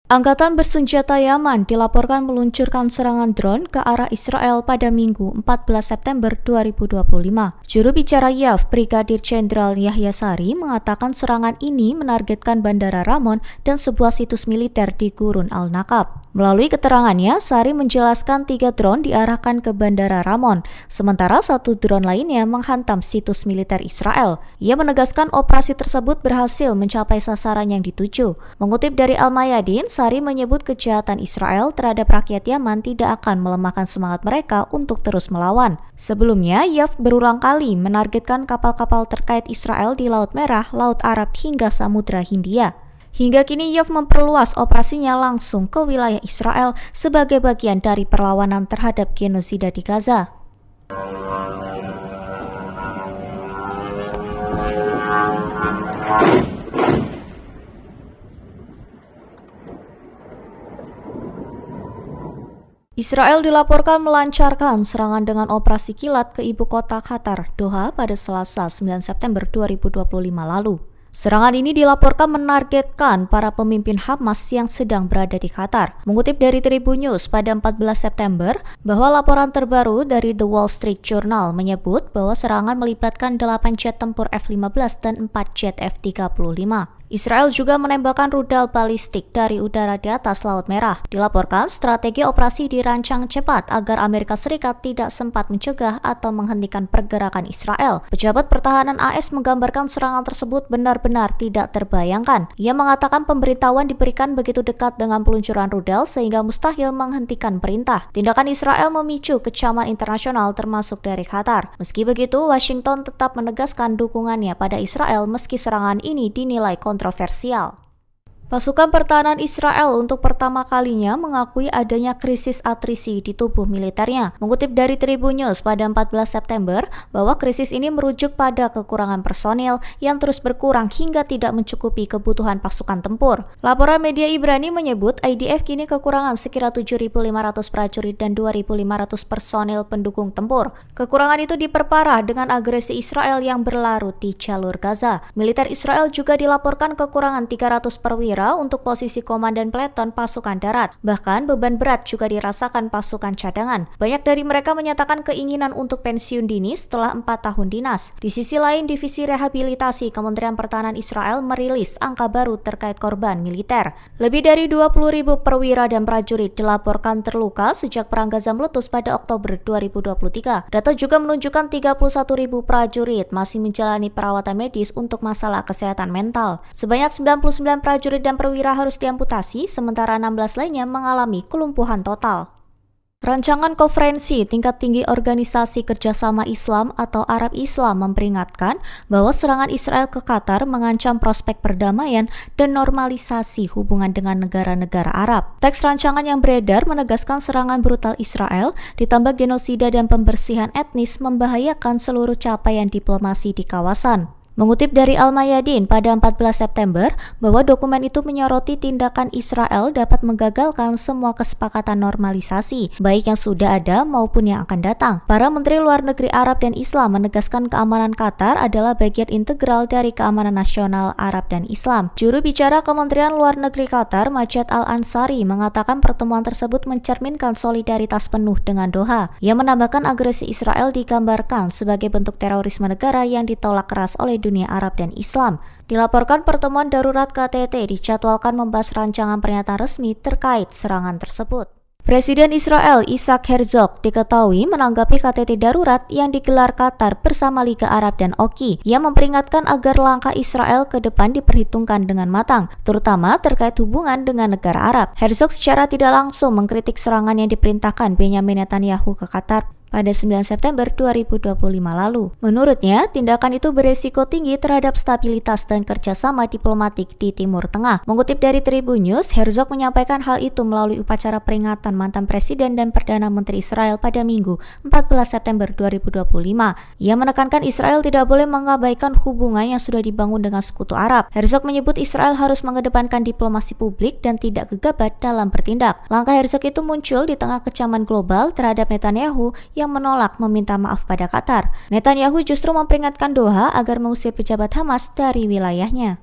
Angkatan bersenjata Yaman dilaporkan meluncurkan serangan drone ke arah Israel pada Minggu 14 September 2025. Juru bicara YAF, Brigadir Jenderal Yahya Sari, mengatakan serangan ini menargetkan Bandara Ramon dan sebuah situs militer di Gurun Al-Nakab. Melalui keterangannya, Sari menjelaskan 3 drone diarahkan ke Bandara Ramon, sementara 1 drone lainnya menghantam situs militer Israel. Ia menegaskan operasi tersebut berhasil mencapai sasaran yang dituju. Mengutip dari Al-Mayadin, Sari menyebut kejahatan Israel terhadap rakyat Yaman tidak akan melemahkan semangat mereka untuk terus melawan. Sebelumnya, YAF berulang kali menargetkan kapal-kapal terkait Israel di Laut Merah, Laut Arab hingga Samudra Hindia. Hingga kini YAF memperluas operasinya langsung ke wilayah Israel sebagai bagian dari perlawanan terhadap genosida di Gaza. Israel dilaporkan melancarkan serangan dengan operasi kilat ke ibu kota Qatar, Doha, pada Selasa 9 September 2025 lalu. Serangan ini dilaporkan menargetkan para pemimpin Hamas yang sedang berada di Qatar. Mengutip dari Tribun News pada 14 September, bahwa laporan terbaru dari The Wall Street Journal menyebut bahwa serangan melibatkan 8 jet tempur F-15 dan 4 jet F-35. Israel juga menembakkan rudal balistik dari udara di atas Laut Merah. Dilaporkan strategi operasi dirancang cepat agar Amerika Serikat tidak sempat mencegah atau menghentikan pergerakan Israel. Pejabat pertahanan AS menggambarkan serangan tersebut benar-benar tidak terbayangkan. Ia mengatakan pemberitahuan diberikan begitu dekat dengan peluncuran rudal sehingga mustahil menghentikan perintah. Tindakan Israel memicu kecaman internasional termasuk dari Qatar. Meski begitu, Washington tetap menegaskan dukungannya pada Israel meski serangan ini dinilai kontroversial. Pasukan pertahanan Israel untuk pertama kalinya mengakui adanya krisis atrisi di tubuh militernya. Mengutip dari Tribun News pada 14 September, bahwa krisis ini merujuk pada kekurangan personil yang terus berkurang hingga tidak mencukupi kebutuhan pasukan tempur. Laporan media Ibrani menyebut IDF kini kekurangan sekira 7.500 prajurit dan 2.500 personil pendukung tempur. Kekurangan itu diperparah dengan agresi Israel yang berlarut di jalur Gaza. Militer Israel juga dilaporkan kekurangan 300 perwira untuk posisi komandan peleton pasukan darat. Bahkan beban berat juga dirasakan pasukan cadangan. Banyak dari mereka menyatakan keinginan untuk pensiun dini setelah 4 tahun dinas. Di sisi lain, Divisi Rehabilitasi Kementerian Pertahanan Israel merilis angka baru terkait korban militer. Lebih dari 20.000 perwira dan prajurit dilaporkan terluka sejak Perang Gaza meletus pada Oktober 2023. Data juga menunjukkan 31.000 prajurit masih menjalani perawatan medis untuk masalah kesehatan mental. Sebanyak 99 prajurit dan perwira harus diamputasi, sementara 16 lainnya mengalami kelumpuhan total. Rancangan Konferensi Tingkat Tinggi Organisasi Kerjasama Islam atau Arab Islam memperingatkan bahwa serangan Israel ke Qatar mengancam prospek perdamaian dan normalisasi hubungan dengan negara-negara Arab. Teks rancangan yang beredar menegaskan serangan brutal Israel ditambah genosida dan pembersihan etnis membahayakan seluruh capaian diplomasi di kawasan. Mengutip dari Al-Mayadin pada 14 September, bahwa dokumen itu menyoroti tindakan Israel dapat menggagalkan semua kesepakatan normalisasi, baik yang sudah ada maupun yang akan datang. Para Menteri Luar Negeri Arab dan Islam menegaskan keamanan Qatar adalah bagian integral dari keamanan nasional Arab dan Islam. Juru bicara Kementerian Luar Negeri Qatar, Majed Al-Ansari, mengatakan pertemuan tersebut mencerminkan solidaritas penuh dengan Doha. Ia menambahkan agresi Israel digambarkan sebagai bentuk terorisme negara yang ditolak keras oleh dunia Arab dan Islam. Dilaporkan pertemuan darurat KTT dijadwalkan membahas rancangan pernyataan resmi terkait serangan tersebut. Presiden Israel Isaac Herzog diketahui menanggapi KTT darurat yang digelar Qatar bersama Liga Arab dan OKI. Ia memperingatkan agar langkah Israel ke depan diperhitungkan dengan matang, terutama terkait hubungan dengan negara Arab. Herzog secara tidak langsung mengkritik serangan yang diperintahkan Benyamin Netanyahu ke Qatar pada 9 September 2025 lalu. Menurutnya, tindakan itu beresiko tinggi terhadap stabilitas dan kerjasama diplomatik di Timur Tengah. Mengutip dari Tribun News, Herzog menyampaikan hal itu melalui upacara peringatan mantan Presiden dan Perdana Menteri Israel pada Minggu 14 September 2025. Ia menekankan Israel tidak boleh mengabaikan hubungan yang sudah dibangun dengan sekutu Arab. Herzog menyebut Israel harus mengedepankan diplomasi publik dan tidak gegabah dalam bertindak. Langkah Herzog itu muncul di tengah kecaman global terhadap Netanyahu yang menolak meminta maaf pada Qatar. Netanyahu justru memperingatkan Doha agar mengusir pejabat Hamas dari wilayahnya.